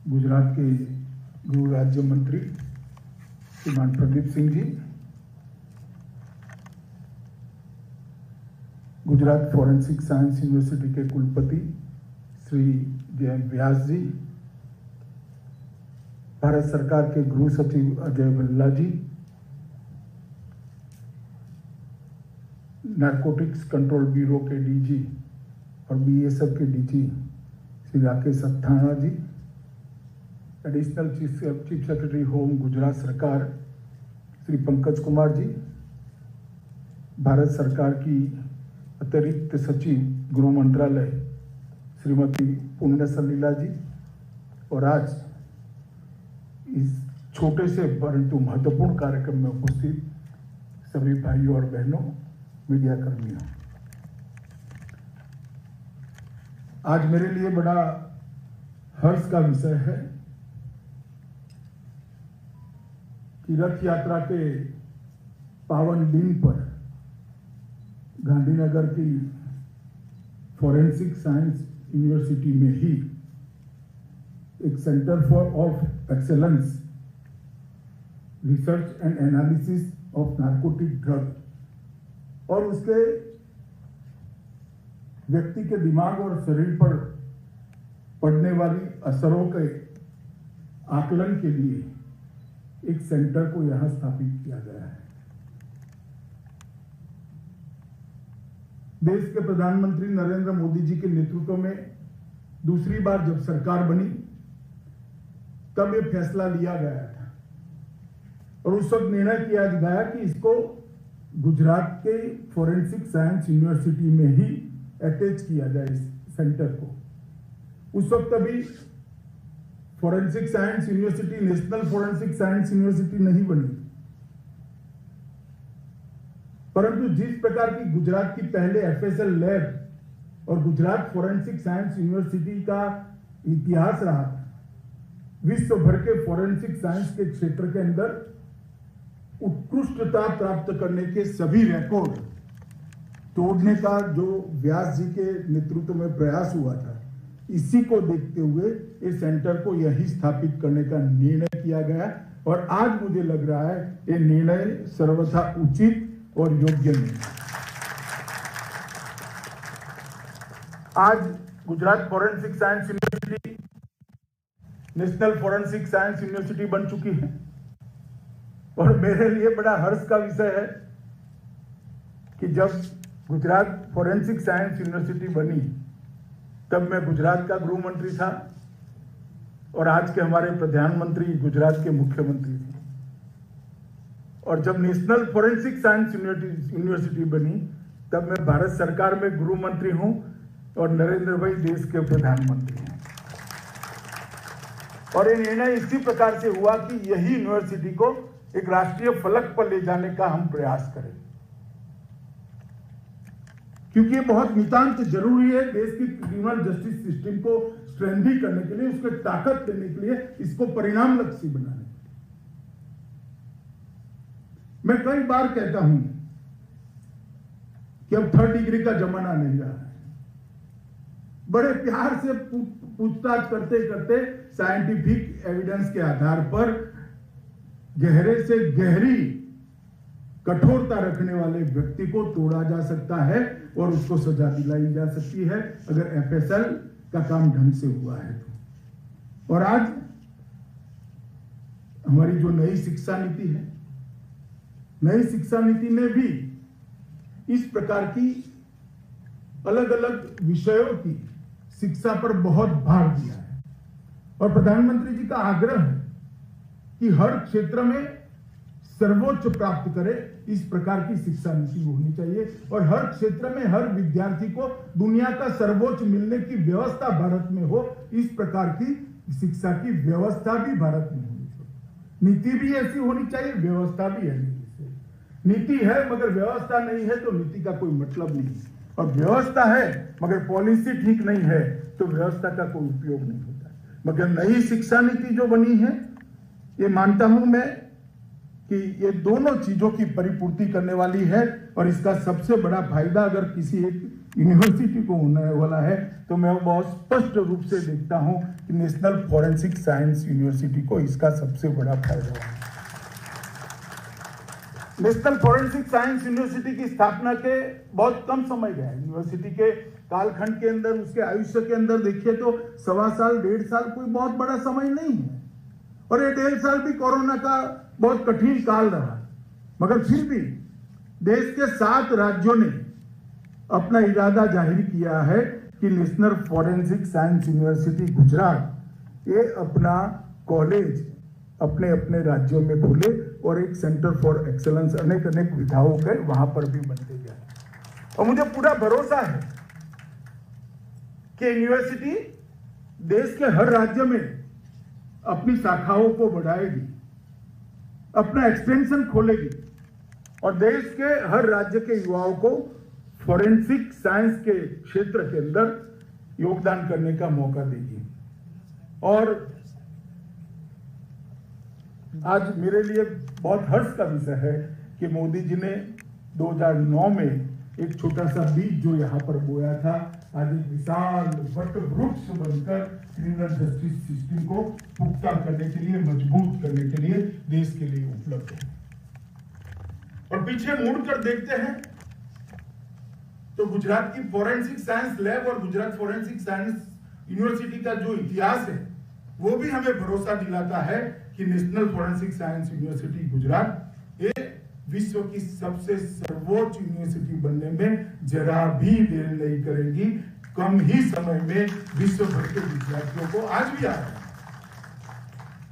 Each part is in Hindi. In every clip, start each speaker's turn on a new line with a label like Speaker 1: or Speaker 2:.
Speaker 1: गुजरात के गृह राज्य मंत्री श्रीमान Pradeep Singh ji, Gujarat forensic science university के कुलपति श्री जे व्यास जी, भारत सरकार के गृह सचिव Ajay Bhalla ji, narcotics control bureau के डीजी और बीएसएफ के DG Shri Rakesh Asthana ji, additional chief secretary home Gujarat सरकार श्री पंकज कुमार जी, भारत सरकार की अतिरिक्त सचिव गृह मंत्रालय श्रीमती पुण्य सलीला जी, और आज इस छोटे से परंतु महत्वपूर्ण कार्यक्रम में उपस्थित सभी भाइयों और बहनों, मीडिया कर्मियों, आज मेरे लिए बड़ा हर्ष का विषय है कि रथ यात्रा के पावन दिन पर गांधीनगर की फॉरेंसिक साइंस यूनिवर्सिटी में ही एक centre for of excellence research and analysis of narcotic drug और उसके व्यक्ति के दिमाग और शरीर पर पड़ने वाली असरों के आकलन के लिए एक सेंटर को यहां स्थापित किया गया है। देश के प्रधानमंत्री नरेंद्र मोदी जी के नेतृत्व में दूसरी बार जब सरकार बनी तब यह फैसला लिया गया था और उस वक्त निर्णय किया गया कि इसको गुजरात के फॉरेंसिक साइंस यूनिवर्सिटी में ही अटैच किया जाए इस सेंटर को। उस वक्त अभी forensic science university national forensic science university नहीं बनी, परंतु जिस प्रकार की गुजरात की पहले एफएसएल लैब और गुजरात फॉरेंसिक साइंस यूनिवर्सिटी का इतिहास रहा था, विश्व भर के फॉरेंसिक साइंस के क्षेत्र के अंदर उत्कृष्टता प्राप्त करने के सभी रिकॉर्ड तोड़ने का जो व्यास जी के नेतृत्व में प्रयास हुआ था, इसी को देखते हुए इस सेंटर को यही स्थापित करने का निर्णय किया गया और आज मुझे लग रहा है ये निर्णय सर्वथा उचित और योग्य नहीं। आज Gujarat forensic science university national forensic science university बन चुकी है और मेरे लिए बड़ा हर्ष का विषय है कि जब गुजरात फॉरेंसिक साइंस यूनिवर्सिटी बनी तब मैं गुजरात का गृह मंत्री था और आज के हमारे प्रधानमंत्री गुजरात के मुख्यमंत्री थे, और जब नेशनल फॉरेंसिक साइंस यूनिवर्सिटी बनी तब मैं भारत सरकार में गृह मंत्री हूं और नरेंद्र भाई देश के प्रधानमंत्री हैं। और ये निर्णय इसी प्रकार से हुआ कि यही यूनिवर्सिटी को एक राष्ट्रीय फलक पर ले जाने का हम प्रयास करें, क्योंकि ये बहुत नितांत जरूरी है देश की क्रिमिनल जस्टिस सिस्टम को स्ट्रेंथन करने के लिए, उसको ताकत देने के लिए, इसको परिणाम लक्ष्य बनाने के लिए। मैं कई बार कहता हूं कि अब 3rd डिग्री का जमाना नहीं रहा है। बड़े प्यार से पूछताछ करते करते साइंटिफिक एविडेंस के आधार पर गहरे से गहरी कठोरता रखने वाले व्यक्ति को तोड़ा जा सकता है और उसको सजा दिलाई जा सकती है अगर एफएसएल का काम ढंग से हुआ है तो। और आज हमारी जो नई शिक्षा नीति है, नई शिक्षा नीति ने भी इस प्रकार की अलग अलग विषयों की शिक्षा पर बहुत भार दिया है और प्रधानमंत्री जी का आग्रह है कि हर क्षेत्र में सर्वोच्च प्राप्त करे, इस प्रकार की शिक्षा नीति होनी चाहिए और हर क्षेत्र में हर विद्यार्थी को दुनिया का सर्वोच्च मिलने की व्यवस्था भारत में हो, इस प्रकार की शिक्षा की व्यवस्था भी भारत में होनी चाहिए। नीति भी ऐसी होनी चाहिए, व्यवस्था भी है। नीति है मगर व्यवस्था नहीं है तो नीति का कोई मतलब नहीं, और व्यवस्था है मगर पॉलिसी ठीक नहीं है तो व्यवस्था का कोई उपयोग नहीं होता। मगर नई शिक्षा नीति जो बनी है, ये मानता हूं मैं कि ये दोनों चीजों की परिपूर्ति करने वाली है और इसका सबसे बड़ा फायदा अगर किसी एक यूनिवर्सिटी को होने वाला है, तो मैं बहुत स्पष्ट रूप से देखता हूं कि नेशनल फॉरेंसिक साइंस यूनिवर्सिटी को इसका सबसे बड़ा फायदा है। नेशनल फॉरेंसिक साइंस यूनिवर्सिटी की स्थापना के बहुत कम समय गया। यूनिवर्सिटी के कालखंड के अंदर, उसके आयुष्य के अंदर देखिए तो 1.25 साल 1.5 साल कोई बहुत बड़ा समय नहीं है, और ये 1.5 साल भी कोरोना का बहुत कठिन काल रहा, मगर फिर भी देश के 7 राज्यों ने अपना इरादा जाहिर किया है कि national forensic science university Gujarat ये अपना कॉलेज अपने अपने राज्यों में खोले और एक सेंटर फॉर एक्सेलेंस अनेक विधाओं के वहां पर भी बनते जाए। और मुझे पूरा भरोसा है कि यूनिवर्सिटी देश के हर राज्य में अपनी शाखाओं को बढ़ाएगी, अपना एक्सटेंशन खोलेगी और देश के हर राज्य के युवाओं को फॉरेंसिक साइंस के क्षेत्र के अंदर योगदान करने का मौका देगी। और आज मेरे लिए बहुत हर्ष का विषय है कि मोदी जी ने 2009 में एक छोटा सा बीज जो यहाँ पर बोया था, आज एक विशाल वट वृक्ष बनकर क्रिमिनल जस्टिस सिस्टम को पुख्ता करने के लिए, मजबूत करने के लिए, देश के लिए उपलब्ध है। और पीछे मुड़कर देखते हैं तो गुजरात की फॉरेंसिक साइंस लैब और गुजरात फॉरेंसिक साइंस यूनिवर्सिटी का जो इतिहास है वो भी हमें भरोसा दिलाता है कि national forensic science university Gujarat ये विश्व की सबसे सर्वोच्च यूनिवर्सिटी बनने में जरा भी देर नहीं करेगी। कम ही समय में विश्व भर के विद्यार्थियों को, आज भी आ रहा है,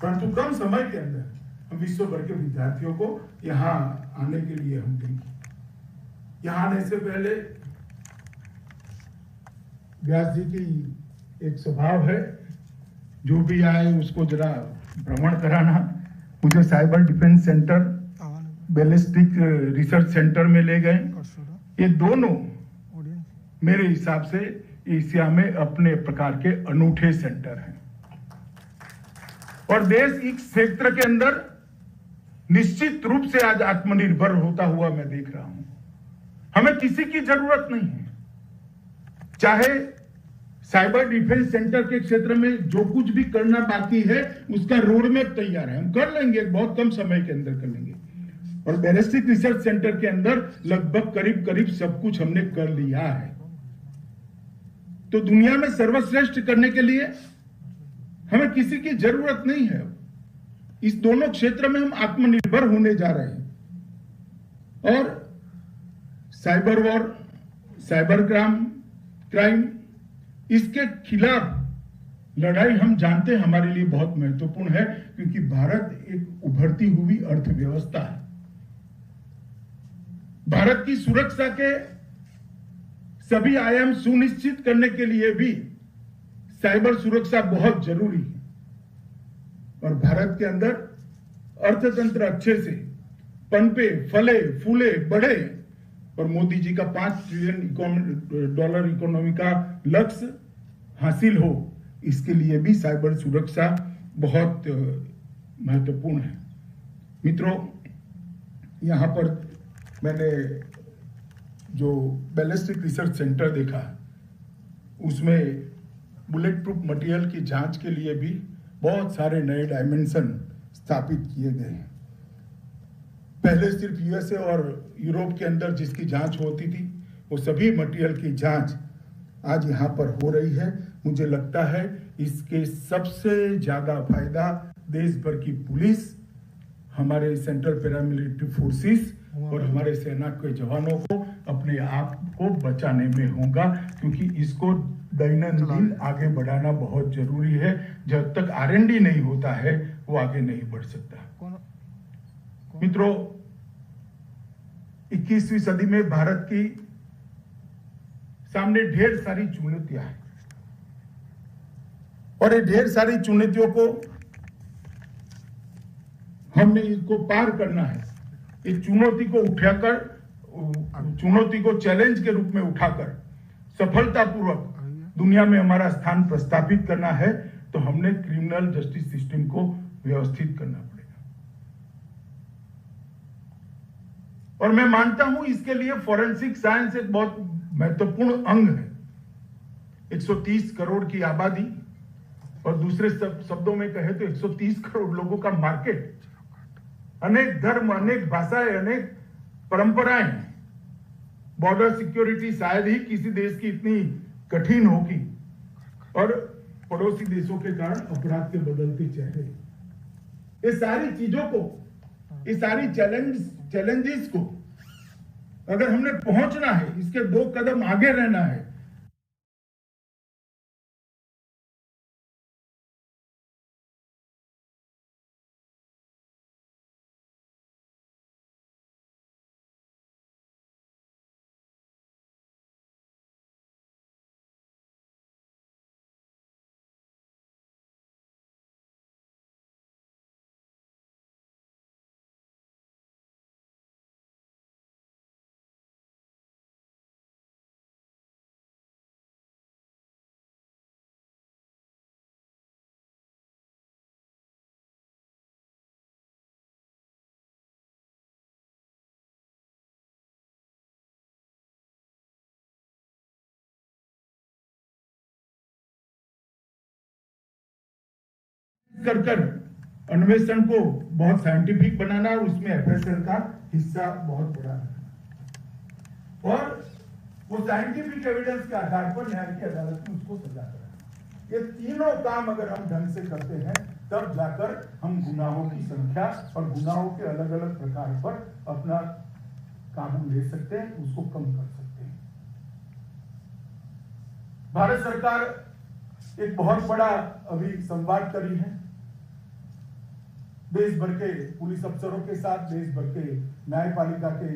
Speaker 1: परंतु कम समय के अंदर हम विश्व भर के विद्यार्थियों को यहाँ आने के लिए हम देंगे। यहाँ आने से पहले व्यास जी की एक स्वभाव है, जो भी आए उसको जरा भ्रमण कराना। मुझे cyber defence centre, ballistic research centre में ले गए। ये दोनों मेरे हिसाब से एशिया में अपने प्रकार के अनूठे सेंटर हैं और देश इस क्षेत्र के अंदर निश्चित रूप से आज आत्मनिर्भर होता हुआ मैं देख रहा हूं। हमें किसी की जरूरत नहीं है, चाहे साइबर डिफेंस सेंटर के क्षेत्र में जो कुछ भी करना बाकी है उसका रोड मैप तैयार है, हम कर लेंगे, बहुत कम समय के अंदर कर लेंगे। और बैलिस्टिक रिसर्च सेंटर के अंदर लगभग करीब सब कुछ हमने कर लिया है। तो दुनिया में सर्वश्रेष्ठ करने के लिए हमें किसी की जरूरत नहीं है। इस दोनों क्षेत्र में हम आत्मनिर्भर होने जा रहे हैं और साइबर वॉर, साइबर क्राइम, इसके खिलाफ लड़ाई हम जानते हैं हमारे लिए बहुत महत्वपूर्ण है, क्योंकि भारत एक उभरती हुई अर्थव्यवस्था है। भारत की सुरक्षा के सभी आयाम सुनिश्चित करने के लिए भी साइबर सुरक्षा बहुत जरूरी है और भारत के अंदर अर्थतंत्र अच्छे से पनपे, फले, फूले, बढ़े और मोदी जी का $5 ट्रिलियन इकोनॉमी का लक्ष्य हासिल हो, इसके लिए भी साइबर सुरक्षा बहुत महत्वपूर्ण है। मित्रों, यहां पर मैंने जो बैलिस्टिक रिसर्च सेंटर देखा, उसमें बुलेट प्रूफ मटेरियल की जांच के लिए भी बहुत सारे नए डायमेंशन स्थापित किए गए हैं। पहले सिर्फ यूएसए और यूरोप के अंदर जिसकी जांच होती थी, वो सभी मटेरियल की जांच आज यहाँ पर हो रही है। मुझे लगता है इसके सबसे ज्यादा फायदा देश भर की पुलिस, हमारे सेंट्रल पैरामिलिट्री फोर्सेस और हमारे सेना के जवानों को अपने आप को बचाने में होगा, क्योंकि इसको दैनंदिन आगे बढ़ाना बहुत जरूरी है। जब तक R&D नहीं होता है वो आगे नहीं बढ़ सकता। मित्रों, 21वीं सदी में भारत की सामने ढेर सारी चुनौतियां हैं और ये ढेर सारी चुनौतियों को हमने इसको पार करना है। इस चुनौती को उठाकर, चुनौती को चैलेंज के रूप में उठाकर सफलतापूर्वक दुनिया में हमारा स्थान प्रस्थापित करना है, तो हमने क्रिमिनल जस्टिस सिस्टम को व्यवस्थित करना पड़ेगा। और मैं मानता हूं इसके लिए फॉरेंसिक साइंस एक बहुत महत्वपूर्ण अंग है। 130 करोड़ की आबादी और दूसरे शब्दों में कहे तो 130 करोड़ लोगों का मार्केट, अनेक धर्म, अनेक भाषाएं, अनेक परंपराएं। बॉर्डर सिक्योरिटी शायद ही किसी देश की इतनी कठिन होगी और पड़ोसी देशों के कारण अपराध के बदलते चेहरे, ये सारी चीजों को, ये सारी चैलेंजेस को अगर हमने पहुंचना है, इसके 2 कदम आगे रहना है, कर अन्वेषण को बहुत साइंटिफिक बनाना और उसमें एफएसएल का हिस्सा बहुत बड़ा है और वो साइंटिफिक एविडेंस के आधार पर न्याय की अदालत में उसको सजा कराना। ये तीनों काम अगर हम ढंग से करते हैं तब जाकर हम गुनाहों की संख्या और गुनाहों के अलग अलग प्रकार पर अपना काबू ले सकते हैं, उसको कम कर सकते हैं। भारत सरकार एक बहुत बड़ा अभी संवाद करी है देश भर के पुलिस अफसरों के साथ, देश भर के न्यायपालिका के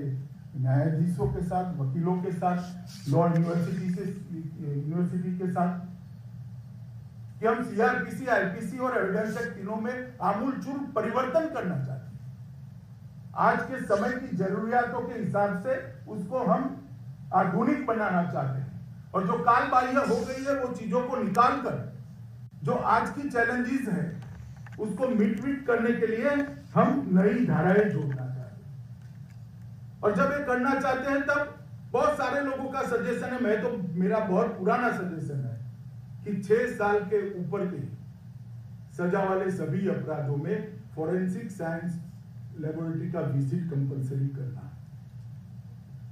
Speaker 1: न्यायाधीशों के साथ, वकीलों के साथ, लॉ यूनिवर्सिटी के साथ कि हम सीआरपीसी, आईपीसी और एविडेंस एक्ट तीनों में आमूलचूल परिवर्तन करना चाहते हैं। आज के समय की जरूरियातों के हिसाब से उसको हम आधुनिक बनाना चाहते हैं और जो काल बाह्य हो गई है वो चीजों को निकाल कर जो आज की चैलेंजेस है उसको मिट करने के लिए हम नई धाराएं जोड़ना चाहते हैं। और जब ये करना चाहते हैं तब बहुत सारे लोगों का सजेशन है, मैं तो मेरा बहुत पुराना सजेशन है कि 6 साल के ऊपर के सजा वाले सभी अपराधों में फोरेंसिक साइंस लेबोरेटरी का विजिट कंपलसरी करना।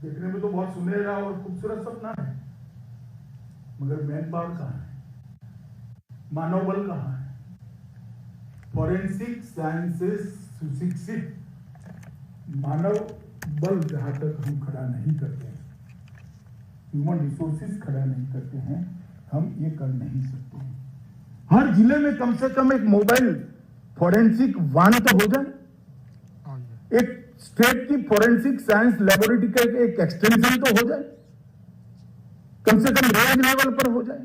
Speaker 1: देखने में तो बहुत सुनहरा और खूबसूरत सपना है, मगर मैन पावर कहां है, मानव बल कहां है? फॉरेंसिक साइंसेस सुशिक्षित मानव बल जहां तक हम खड़ा नहीं करते हैं, ह्यूमन रिसोर्सेज खड़ा नहीं करते हैं, हम ये कर नहीं सकते हैं। हर जिले में कम से कम एक मोबाइल फॉरेंसिक वान तो हो जाए, एक स्टेट की फॉरेंसिक साइंस लेबोरेटरी का एक एक्सटेंशन तो हो जाए, कम से कम रेंज लेवल पर हो जाए,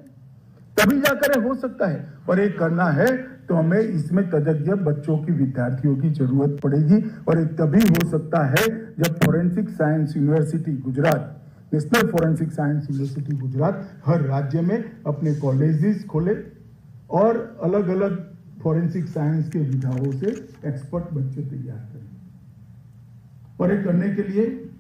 Speaker 1: तभी जाकर हो सकता है। और ये करना है तो हमें इसमें तज्ञ बच्चों की, विद्यार्थियों की जरूरत पड़ेगी और ये तभी हो सकता है जब forensic science university Gujarat, national forensic science university Gujarat हर राज्य में अपने कॉलेजेस खोले और अलग अलग फॉरेंसिक साइंस के विधाओं से एक्सपर्ट बच्चे तैयार करें। और ये करने के लिए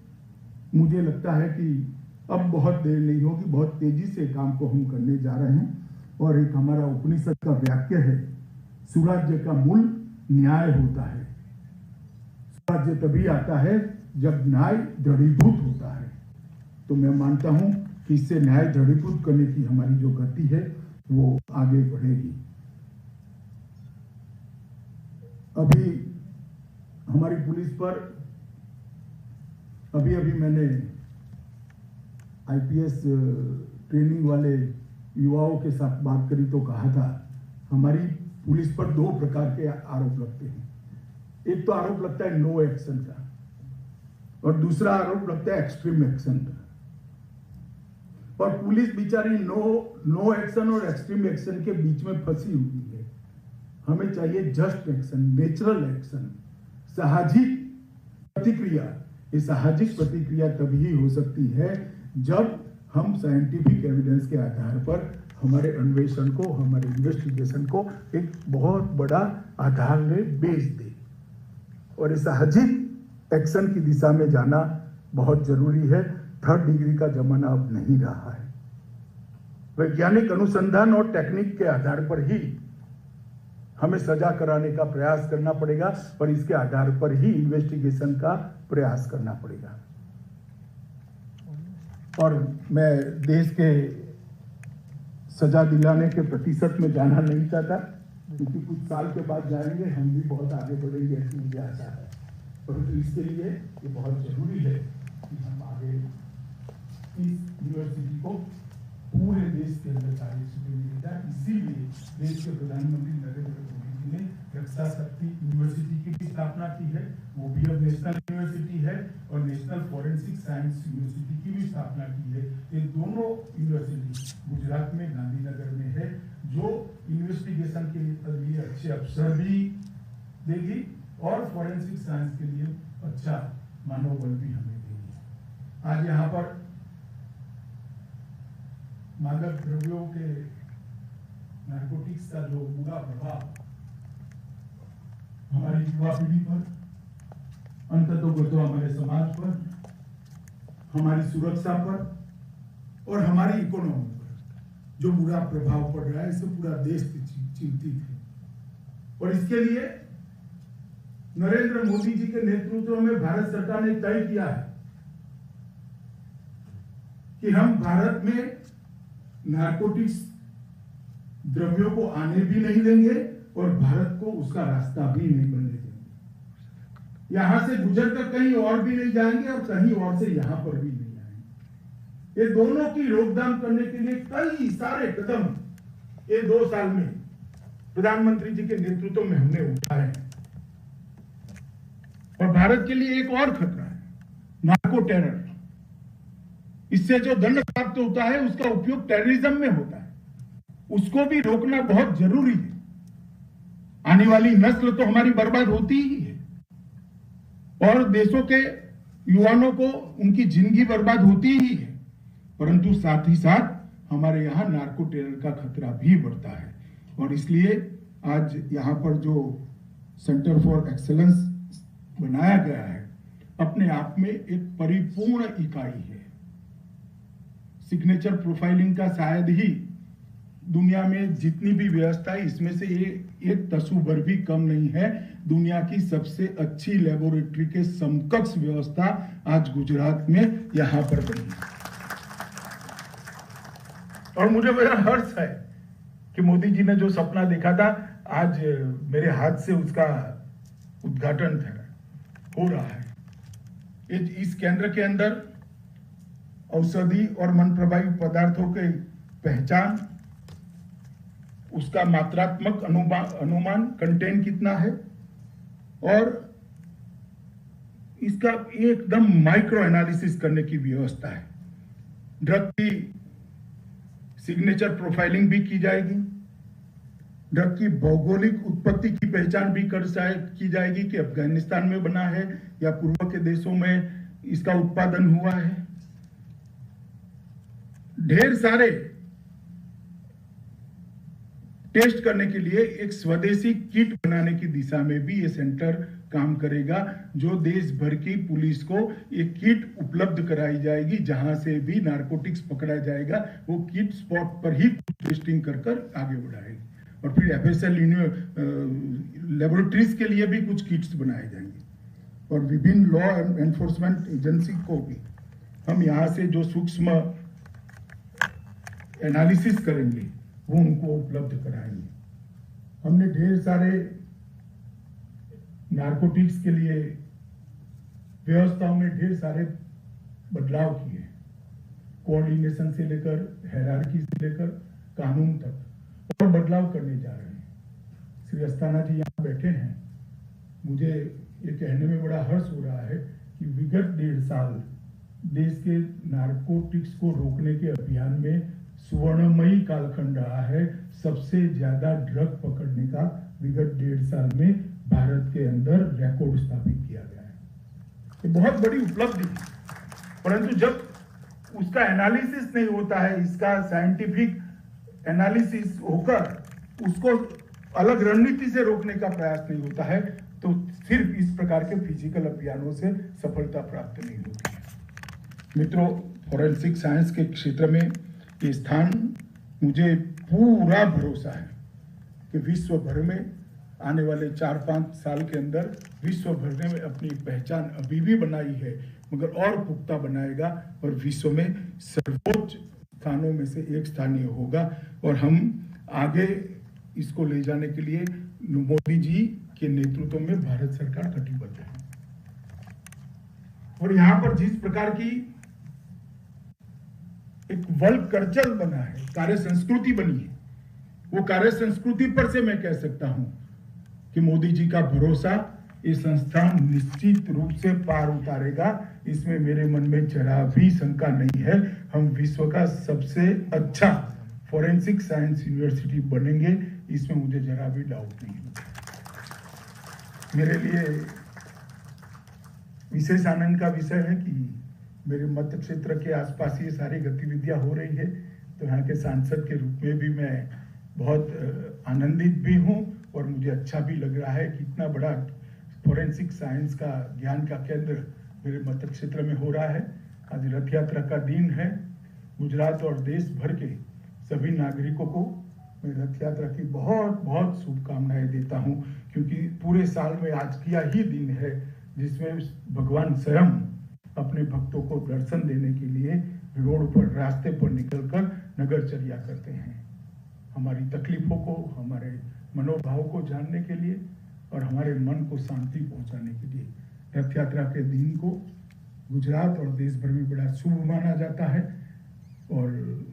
Speaker 1: मुझे लगता है कि अब बहुत देर नहीं होगी, बहुत तेजी से काम को हम करने जा रहे हैं। और एक हमारा उपनिषद का वाक्य है, सुराज्य का मूल न्याय होता है। सुराज्य तभी आता है जब न्याय दृढ़ीभूत होता है। तो मैं मानता हूं कि इससे न्याय दृढ़ीभूत करने की हमारी जो गति है वो आगे बढ़ेगी। अभी हमारी पुलिस पर अभी मैंने आईपीएस ट्रेनिंग वाले युवाओं के साथ बात करी तो कहा था हमारी पुलिस पर 2 प्रकार के आरोप लगते हैं। एक तो आरोप लगता है नो एक्शन का और दूसरा आरोप लगता है एक्सट्रीम एक्शन का। और पुलिस बेचारी नो एक्शन और एक्सट्रीम एक्शन के बीच में फंसी हुई है। हमें चाहिए जस्ट एक्शन, नेचुरल एक्शन, साहजिक प्रतिक्रिया। ये साहजिक प्रतिक्रिया तभी हो सकती है जब हम साइंटिफिक एविडेंस के आधार पर हमारे अन्वेषण को, हमारे इन्वेस्टिगेशन को एक बहुत बड़ा आधार में बेच दे। और इस साहजिक एक्शन की दिशा में जाना बहुत जरूरी है। थर्ड डिग्री का जमाना अब नहीं रहा है। वैज्ञानिक अनुसंधान और टेक्निक के आधार पर ही हमें सजा कराने का प्रयास करना पड़ेगा और इसके आधार पर ही इन्वेस्टिगेशन का प्रयास करना पड़ेगा। और मैं देश के सजा दिलाने के प्रतिशत में जाना नहीं चाहता, क्योंकि कुछ साल के बाद जाएंगे हम भी बहुत आगे बढ़ेंगे, ऐसी मुझे आशा है। परंतु इसके लिए ये बहुत जरूरी है कि हम आगे इस यूनिवर्सिटी को पूरे देश के अंदर कार्य मिलेगा। इसीलिए देश के प्रधानमंत्री नरेंद्र मोदी जी ने रक्षा शक्ति यूनिवर्सिटी की भी स्थापना की है, वो भी अब नेशनल यूनिवर्सिटी है, और नेशनल फॉरेंसिक साइंस यूनिवर्सिटी की भी स्थापना की है। ये दोनों यूनिवर्सिटी गुजरात में गांधीनगर में है, जो इन्वेस्टिगेशन के लिए अच्छे अवसर भी देगी और फॉरेंसिक साइंस के लिए अच्छा मानव बल भी हमें देगी। आज यहाँ पर मादक द्रव्यों के नार्कोटिक्स का जो बुरा प्रभाव हमारी युवा पीढ़ी पर, अंततोगतो हमारे समाज पर, हमारी सुरक्षा पर और हमारी इकोनॉमी पर जो बुरा प्रभाव पड़ रहा है, इससे पूरा देश चिंतित है। और इसके लिए नरेंद्र मोदी जी के नेतृत्व में भारत सरकार ने तय किया है कि हम भारत में नार्कोटिक्स द्रव्यों को आने भी नहीं देंगे और भारत को उसका रास्ता भी नहीं बनने देंगे। यहां से गुजर कर कहीं और भी नहीं जाएंगे और कहीं और से यहां पर भी नहीं आएंगे। ये दोनों की रोकथाम करने के लिए कई सारे कदम ये 2 साल में प्रधानमंत्री जी के नेतृत्व में हमने उठाए हैं। और भारत के लिए एक और खतरा है, नार्को टेरर। इससे जो दंड प्राप्त होता है उसका उपयोग टेररिज्म में होता है, उसको भी रोकना बहुत जरूरी है। आने वाली नस्ल तो हमारी बर्बाद होती ही है और देशों के युवाओं को उनकी जिंदगी बर्बाद होती ही है, परंतु साथ ही साथ हमारे यहाँ नार्को टेरर का खतरा भी बढ़ता है। और इसलिए आज यहाँ पर जो सेंटर फॉर एक्सेलेंस बनाया गया है, अपने आप में एक परिपूर्ण इकाई है। सिग्नेचर प्रोफाइलिंग का शायद ही दुनिया में जितनी भी व्यवस्था है, इसमें से ये एक तसूभर भी कम नहीं है। दुनिया की सबसे अच्छी लेबोरेटरी के समकक्ष व्यवस्था आज गुजरात में यहां पर बनी है। और मुझे बड़ा हर्ष है कि मोदी जी ने जो सपना देखा था, आज मेरे हाथ से उसका उद्घाटन हो रहा है। इस केंद्र के अंदर औषधि और मन प्रभावी पदार्थों के पहचान, उसका मात्रात्मक अनुमान, कंटेंट कितना है, और इसका एकदम माइक्रो एनालिसिस करने की व्यवस्था है। ड्रग की सिग्नेचर प्रोफाइलिंग भी की जाएगी, ड्रग की भौगोलिक उत्पत्ति की पहचान भी की जाएगी कि अफगानिस्तान में बना है या पूर्व के देशों में इसका उत्पादन हुआ है। ढेर सारे टेस्ट करने के लिए एक स्वदेशी किट बनाने की दिशा में भी ये सेंटर काम करेगा, जो देश भर की पुलिस को एक किट उपलब्ध कराई जाएगी। जहां से भी नार्कोटिक्स पकड़ा जाएगा, वो किट स्पॉट पर ही टेस्टिंग कर आगे बढ़ाएगी। और फिर एफएसएल लेबोरेटरीज के लिए भी कुछ किट्स बनाए जाएंगे, और विभिन्न लॉ एनफोर्समेंट एजेंसी को भी हम यहाँ से जो सूक्ष्म एनालिसिस करेंगे वो उनको उपलब्ध कराएंगे। हमने ढेर सारे नार्कोटिक्स के लिए व्यवस्थाओं में ढेर सारे बदलाव किए, कोऑर्डिनेशन से लेकर हायरार्की से लेकर कानून तक, और बदलाव करने जा रहे हैं। श्री अस्थाना जी यहाँ बैठे हैं, मुझे ये कहने में बड़ा हर्ष हो रहा है कि विगत 1.5 साल देश के नार्कोटिक्स को रोकने के अभियान में सुवर्णमयी कालखंड रहा है। सबसे ज्यादा ड्रग पकड़ने का विगत 1.5 साल में भारत के अंदर रिकॉर्ड स्थापित किया गया है। ये बहुत बड़ी उपलब्धि है, परंतु जब उसका एनालिसिस नहीं होता है, इसका साइंटिफिक एनालिसिस होकर उसको अलग रणनीति से रोकने का प्रयास नहीं होता है, तो सिर्फ इस प्रकार के फिजिकल अभियानों से सफलता प्राप्त नहीं होती है। मित्रों, फॉरेंसिक साइंस के क्षेत्र में ये स्थान, मुझे पूरा भरोसा है कि विश्व भर में आने वाले 4-5 साल के अंदर विश्व भर में अपनी पहचान अभी भी बनाई है, मगर और पुख्ता बनाएगा और विश्व में सर्वोच्च स्थानों में से एक स्थानीय होगा। और हम आगे इसको ले जाने के लिए मोदी जी के नेतृत्व में भारत सरकार कटिबद्ध है। और यहाँ पर जिस प्रकार की एक वर्ल्ड कल्चर बना है, कार्य संस्कृति बनी है, वो कार्य संस्कृति पर से मैं कह सकता हूं कि मोदी जी का भरोसा ये संस्थान निश्चित रूप से पार उतारेगा। इसमें मेरे मन में जरा भी शंका नहीं है। हम विश्व का सबसे अच्छा फॉरेंसिक साइंस यूनिवर्सिटी बनेंगे, इसमें मुझे जरा भी डाउट नहीं है। मेरे लिए विशेष आनंद का विषय है कि मेरे मत क्षेत्र के आसपास ये सारी गतिविधियां हो रही है, तो यहाँ के सांसद के रूप में भी मैं बहुत आनंदित भी हूँ और मुझे अच्छा भी लग रहा है कि इतना बड़ा फॉरेंसिक साइंस का ज्ञान का केंद्र मेरे मत क्षेत्र में हो रहा है। आज रथ यात्रा का दिन है। गुजरात और देश भर के सभी नागरिकों को मैं रथ यात्रा की बहुत बहुत शुभकामनाएं देता हूं, क्योंकि पूरे साल में आज किया ही दिन है जिसमें भगवान स्वयं अपने भक्तों को दर्शन देने के लिए रोड पर, रास्ते पर निकलकर नगरचर्या करते हैं। हमारी तकलीफों को, हमारे मनोभाव को जानने के लिए और हमारे मन को शांति पहुंचाने के लिए रथ यात्रा के दिन को गुजरात और देश भर में बड़ा शुभ माना जाता है। और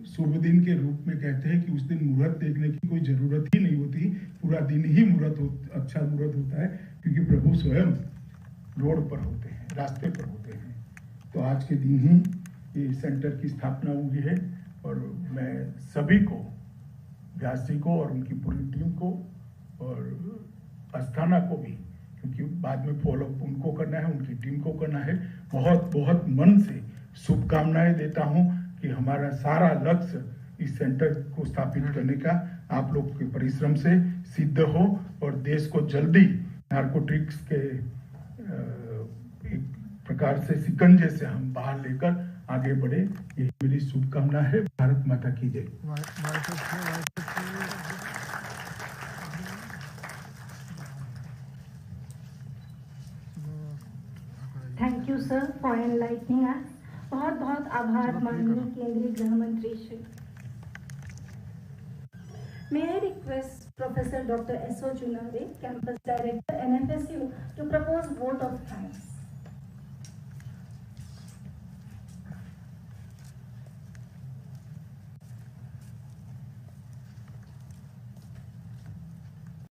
Speaker 1: शुभ दिन के रूप में कहते हैं कि उस दिन मुहूर्त देखने की कोई जरूरत ही नहीं होती, पूरा दिन ही अच्छा मुहूर्त होता है, क्योंकि प्रभु स्वयं रोड पर होते हैं, रास्ते पर होते हैं। तो आज के दिन ही ये सेंटर की स्थापना हुई है और मैं सभी को, व्यास जी को और उनकी पूरी टीम को और अस्थाना को भी, क्योंकि बाद में फॉलोअप उनको करना है, उनकी टीम को करना है, बहुत बहुत मन से शुभकामनाएं देता हूं कि हमारा सारा लक्ष्य इस सेंटर को स्थापित करने का आप लोग के परिश्रम से सिद्ध हो और देश को जल्दी नार्कोटिक्स के एक प्रकार से शिकंजे से हम बाहर लेकर आगे बढ़े, यही मेरी शुभकामना है। भारत माता की जय।
Speaker 2: Thank you sir for enlightening अस। बहुत बहुत आभार माननीय केंद्रीय गृह मंत्री Shri. May I request Professor Dr. S.O. Chunare, Campus Director, NFSU, to propose vote of thanks.